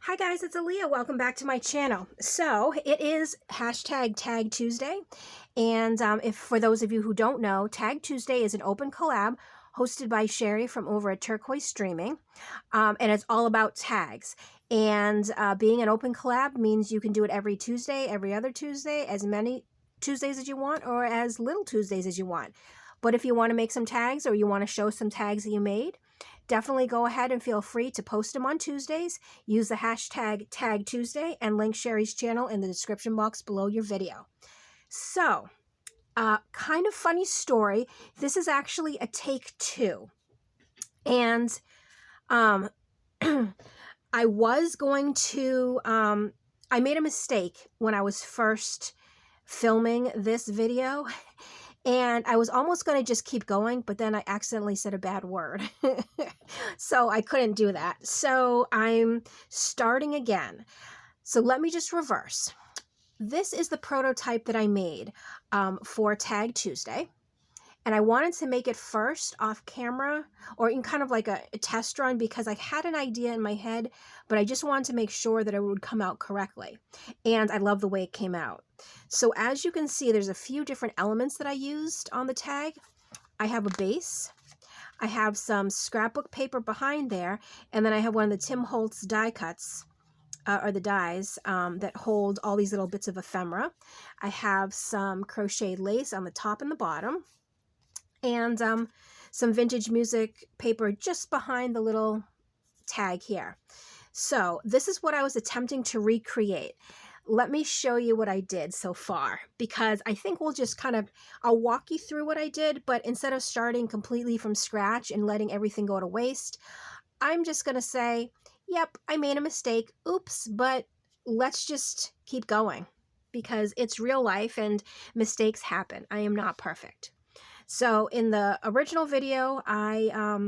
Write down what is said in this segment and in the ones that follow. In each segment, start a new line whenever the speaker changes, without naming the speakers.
Hi guys, it's Aaliyah. Welcome back to my channel. So it is hashtag Tag Tuesday. And if for those of you who don't know, Tag Tuesday is an open collab hosted by Sheree from over at Turquoise Streaming. And it's all about tags. And being an open collab means you can do it every Tuesday, every other Tuesday, as many Tuesdays as you want, or as little Tuesdays as you want. But if you want to make some tags or you want to show some tags that you made, definitely go ahead and feel free to post them on Tuesdays. Use the hashtag Tag Tuesday and link Sheree's channel in the description box below your video. So, kind of funny story. This is actually a take two. And I was going to, I made a mistake when I was first filming this video. And I was almost going to just keep going, but then I accidentally said a bad word. So I couldn't do that. So I'm starting again. So let me just reverse. This is the prototype that I made for Tag Tuesday. And I wanted to make it first off camera or in kind of like a test run because I had an idea in my head, but I just wanted to make sure that it would come out correctly. And I love the way it came out. So as you can see, there's a few different elements that I used on the tag. I have a base. I have some scrapbook paper behind there. And then I have one of the Tim Holtz die cuts. Or the dies that hold all these little bits of ephemera. I have some crocheted lace on the top and the bottom. And some vintage music paper just behind the little tag here. So this is what I was attempting to recreate. Let me show you what I did so far, because I think we'll just I'll walk you through what I did, but instead of starting completely from scratch and letting everything go to waste, I'm just going to say, yep, I made a mistake. Oops, but let's just keep going because it's real life and mistakes happen. I am not perfect. So in the original video, I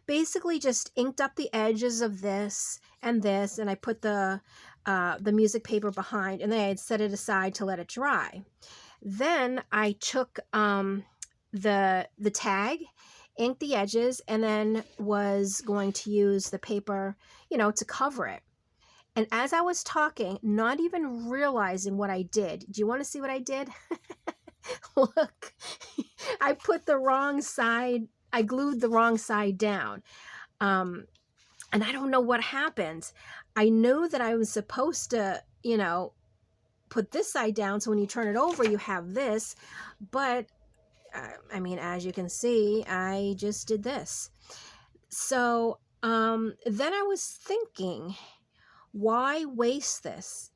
basically just inked up the edges of this, and I put the music paper behind, and then I had set it aside to let it dry. Then I took the tag, inked the edges, and then was going to use the paper, to cover it. And as I was talking, not even realizing what I did, do you want to see what I did? Look, I put the wrong side, I glued the wrong side down. And I don't know what happened. I knew that I was supposed to, put this side down. So when you turn it over, you have this. But, I mean, as you can see, I just did this. So then I was thinking, why waste this?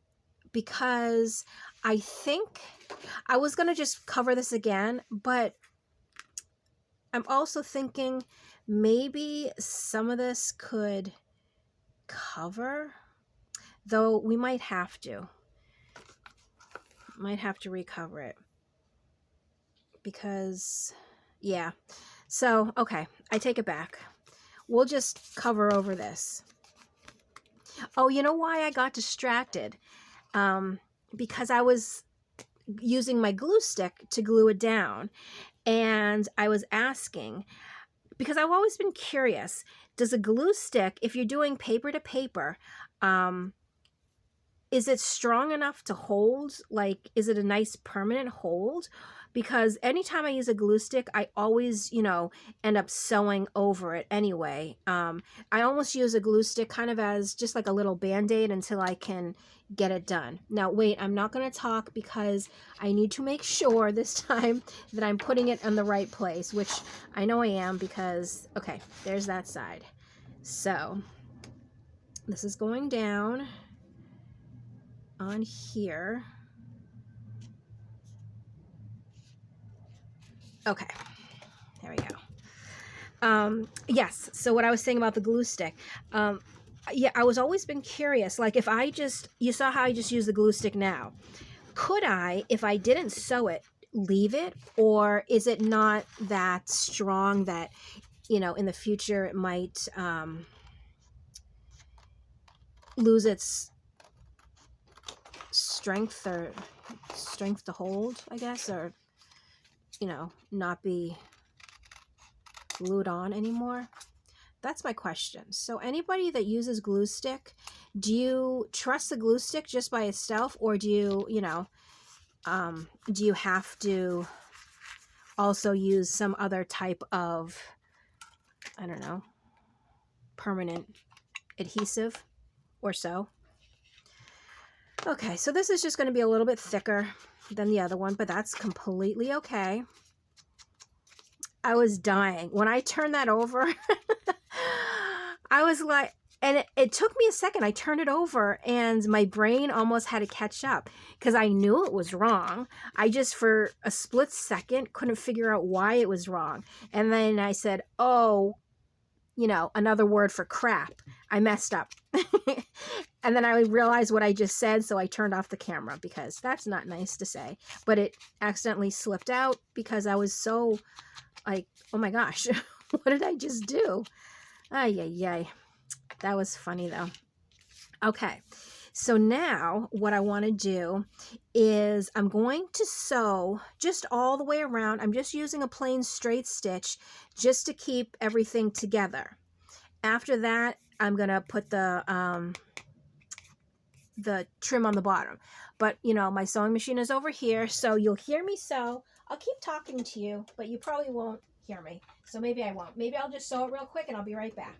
Because I think I was going to just cover this again, but I'm also thinking maybe some of this could cover, though we might have to recover it because, yeah. So, okay, I take it back. We'll just cover over this. Oh, you know why I got distracted? Because I was using my glue stick to glue it down, and I was asking, because I've always been curious, does a glue stick, if you're doing paper to paper, is it strong enough to hold? Like, is it a nice permanent hold? Because anytime I use a glue stick, I always, end up sewing over it anyway. I almost use a glue stick kind of as just like a little band-aid until I can get it done. Now, wait, I'm not going to talk because I need to make sure this time that I'm putting it in the right place, which I know I am because, okay, there's that side. So this is going down on here. Okay, there we go. Yes, so what I was saying about the glue stick, yeah, I was always been curious, like if you saw how I just use the glue stick now, could I, if I didn't sew it, leave it, or is it not that strong that, in the future it might lose its strength to hold, I guess, or not be glued on anymore? That's my question. So anybody that uses glue stick, do you trust the glue stick just by itself, or do you, do you have to also use some other type of, I don't know, permanent adhesive or so? Okay, so this is just going to be a little bit thicker than the other one, but that's completely okay. I was dying. When I turned that over, I was like, and it took me a second. I turned it over and my brain almost had to catch up because I knew it was wrong. I just, for a split second, couldn't figure out why it was wrong. And then I said, oh, another word for crap. I messed up. And then I realized what I just said, so I turned off the camera because that's not nice to say. But it accidentally slipped out because I was so like, oh my gosh, what did I just do? Ay, ay, ay. That was funny though. Okay, so now what I want to do is I'm going to sew just all the way around. I'm just using a plain straight stitch just to keep everything together. After that, I'm going to put the trim on the bottom. But, my sewing machine is over here, so you'll hear me sew. I'll keep talking to you, but you probably won't hear me. So maybe I won't. Maybe I'll just sew it real quick and I'll be right back.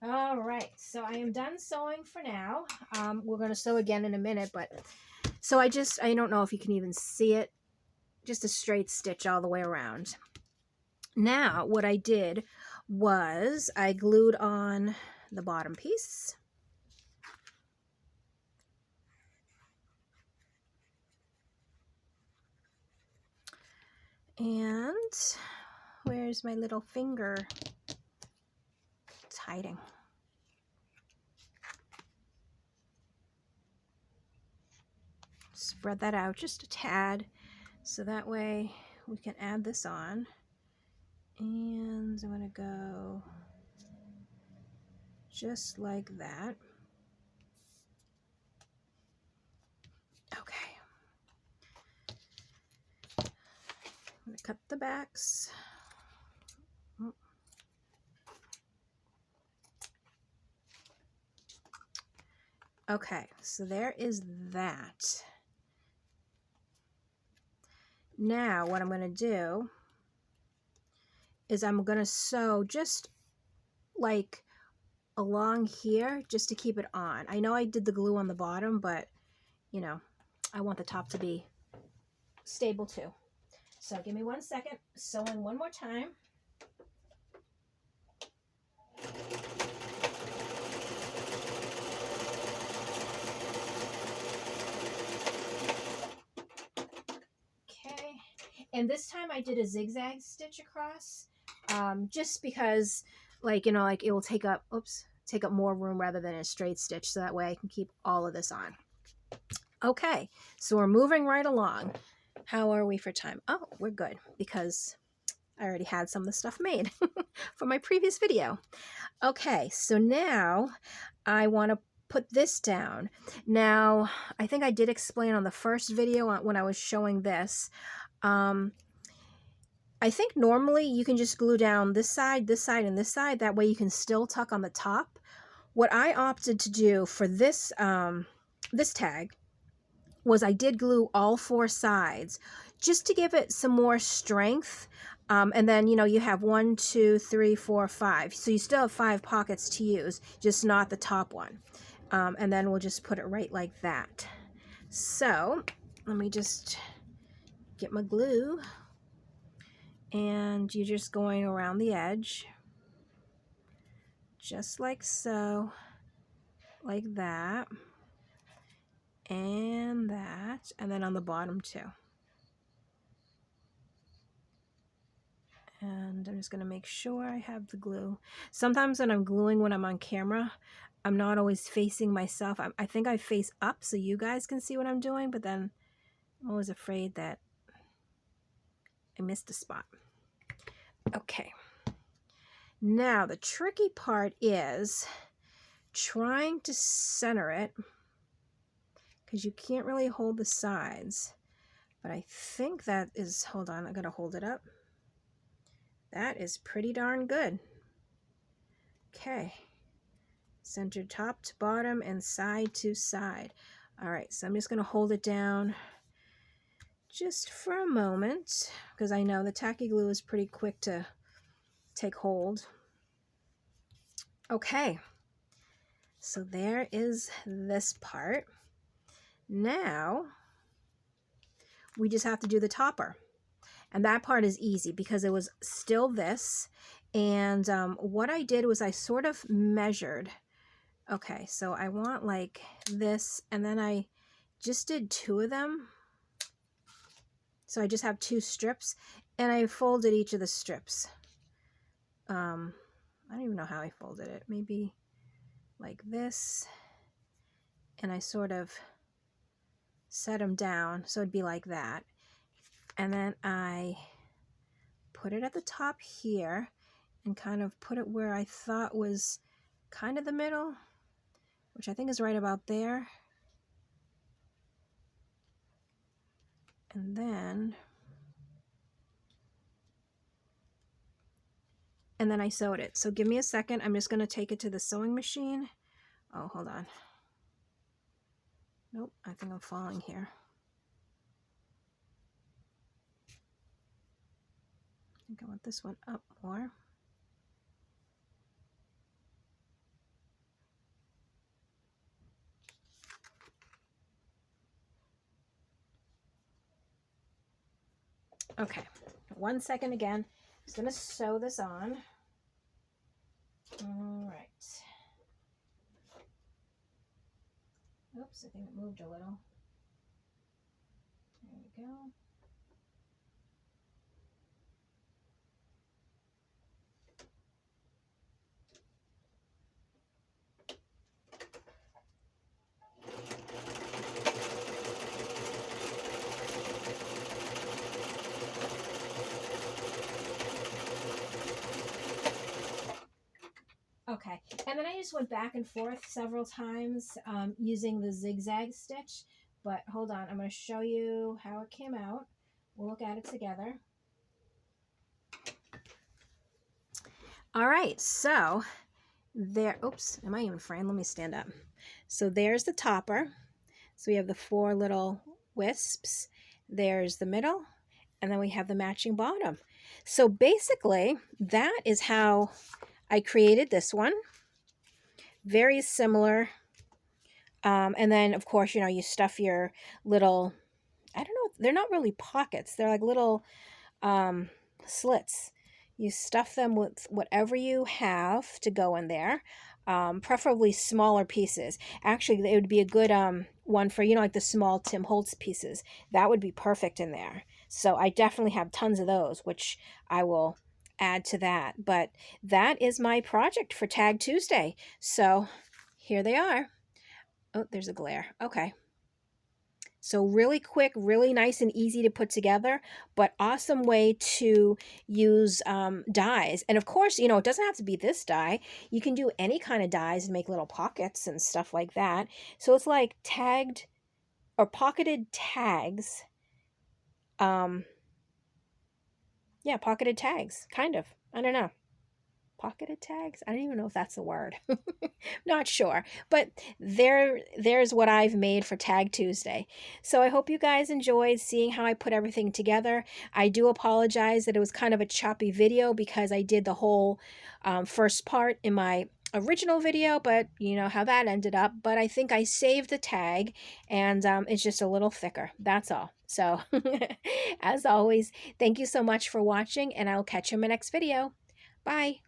All right, so I am done sewing for now. We're going to sew again in a minute, but so I don't know if you can even see it, just a straight stitch all the way around. Now, what I did was I glued on the bottom piece. And where's my little finger? It's hiding. Spread that out just a tad so that way we can add this on. And I'm going to go just like that. Okay. I'm going to cut the backs. Okay, so there is that. Now what I'm going to do is I'm going to sew just like along here just to keep it on. I know I did the glue on the bottom, but I want the top to be stable too. So give me 1 second, sewing one more time. Okay, and this time I did a zigzag stitch across, just because it will take up more room rather than a straight stitch, so that way I can keep all of this on. Okay, so we're moving right along. How are we for time? Oh, we're good because I already had some of the stuff made for my previous video. Okay, so now I want to put this down. Now, I think I did explain on the first video when I was showing this. I think normally you can just glue down this side, and this side. That way you can still tuck on the top. What I opted to do for this, this tag was I did glue all 4 sides just to give it some more strength. And then, you have 1, 2, 3, 4, 5. So you still have 5 pockets to use, just not the top one. And then we'll just put it right like that. So let me just get my glue. And you're just going around the edge, just like so, like that, and that, and then on the bottom too. And I'm just going to make sure I have the glue. Sometimes when I'm gluing when I'm on camera, I'm not always facing myself. I think I face up so you guys can see what I'm doing, but then I'm always afraid that I missed a spot. Okay. Now the tricky part is trying to center it, because you can't really hold the sides. But I think that is, hold on, I gotta hold it up. That is pretty darn good. Okay. Center top to bottom and side to side. All right, so I'm just gonna hold it down just for a moment, because I know the tacky glue is pretty quick to take hold. Okay, so there is this part. Now we just have to do the topper, and that part is easy because it was still this. And what I did was I sort of measured. Okay, so I want like this, and then I just did 2 of them. So I just have 2 strips, and I folded each of the strips. I don't even know how I folded it. Maybe like this, and I sort of set them down so it'd be like that. And then I put it at the top here and kind of put it where I thought was kind of the middle, which I think is right about there. And then I sewed it. So give me a second. I'm just going to take it to the sewing machine. Oh, hold on. Nope, I think I'm falling here. I think I want this one up more. Okay, 1 second again. Just going to sew this on. All right. Oops, I think it moved a little. There we go. Okay, and then I just went back and forth several times using the zigzag stitch, but hold on, I'm going to show you how it came out. We'll look at it together. All right, so there, oops, am I even framed? Let me stand up. So there's the topper. So we have the 4 little wisps. There's the middle, and then we have the matching bottom. So basically, that is how I created this one. Very similar. And then, of course, you know, you stuff your little, I don't know, they're not really pockets. They're like little slits. You stuff them with whatever you have to go in there, preferably smaller pieces. Actually, it would be a good one for, you know, like the small Tim Holtz pieces. That would be perfect in there. So I definitely have tons of those, which I will add to that. But that is my project for Tag Tuesday. So here they are. Oh, there's a glare. Okay. So really quick, really nice and easy to put together, but awesome way to use dies. And of course, you know, it doesn't have to be this die. You can do any kind of dies and make little pockets and stuff like that. So it's like tagged or pocketed tags. Yeah, pocketed tags, kind of. I don't know. Pocketed tags? I don't even know if that's a word. Not sure. But there's what I've made for Tag Tuesday. So I hope you guys enjoyed seeing how I put everything together. I do apologize that it was kind of a choppy video because I did the whole first part in my original video, but you know how that ended up. But I think I saved the tag, and it's just a little thicker. That's all. So as always, thank you so much for watching, and I'll catch you in my next video. Bye.